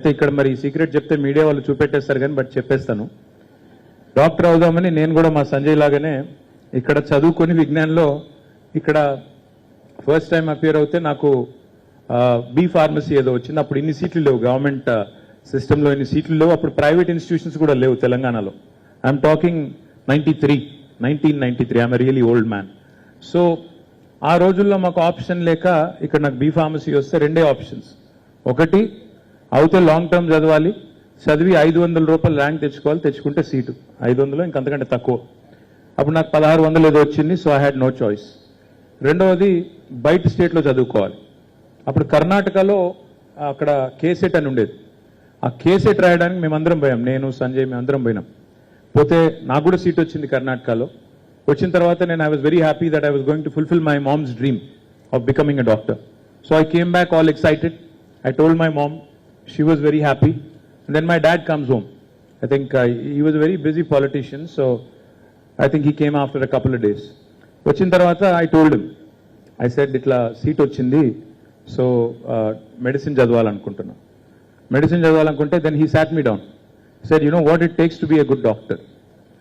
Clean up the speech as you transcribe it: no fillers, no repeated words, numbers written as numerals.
ఇక్కడ మరి సీక్రెట్ చెప్తే మీడియా వాళ్ళు చూపెట్టేస్తారు కానీ బట్ చెప్పేస్తాను. డాక్టర్ అవుదామని నేను కూడా మా సంజయ్ లాగానే ఇక్కడ చదువుకొని విజ్ఞానంలో ఇక్కడ ఫస్ట్ టైం అపియర్ అవుతే నాకు బి ఫార్మసీ ఏదో వచ్చింది. అప్పుడు ఇన్ని సీట్లు లేవు, గవర్నమెంట్ సిస్టంలో ఇన్ని సీట్లు లేవు. అప్పుడు ప్రైవేట్ ఇన్స్టిట్యూషన్స్ కూడా లేవు తెలంగాణలో. I'm talking 1993 I'm really old man. So ఆ రోజుల్లో మాకు ఆప్షన్ లేక ఇక్కడ నాకు బి ఫార్మసీ వస్తే రెండే ఆప్షన్స్. ఒకటి అవుతే లాంగ్ టర్మ్ చదవాలి, చదివి 500 రూపాయలు ర్యాంక్ తెచ్చుకోవాలి, తెచ్చుకుంటే సీటు 500 ఇంకంతకంటే తక్కువ. అప్పుడు నాకు 1600 ఏదో వచ్చింది. So I had no choice. రెండవది బయట స్టేట్లో చదువుకోవాలి. అప్పుడు కర్ణాటకలో అక్కడ కేసెట్ అని ఉండేది. ఆ కేసెట్ రాయడానికి మేమందరం పోయాం, నేను సంజయ్ మేమందరం పోయినాం. పోతే నాకు కూడా సీట్ వచ్చింది కర్ణాటకలో. వచ్చిన తర్వాత నేను I was very happy that I was going to fulfil my mom's dream of becoming a doctor. So I came back all excited. I told my mom, she was very happy. And then my dad comes home. I think he was a very busy politician, so I think he came after a couple of days. Vachin tarvata I told him, I said, itla seat ochindi, so medicine chadavalanuntunna. Medicine chadavalanunte, then he sat me down. He said, you know what it takes to be a good doctor.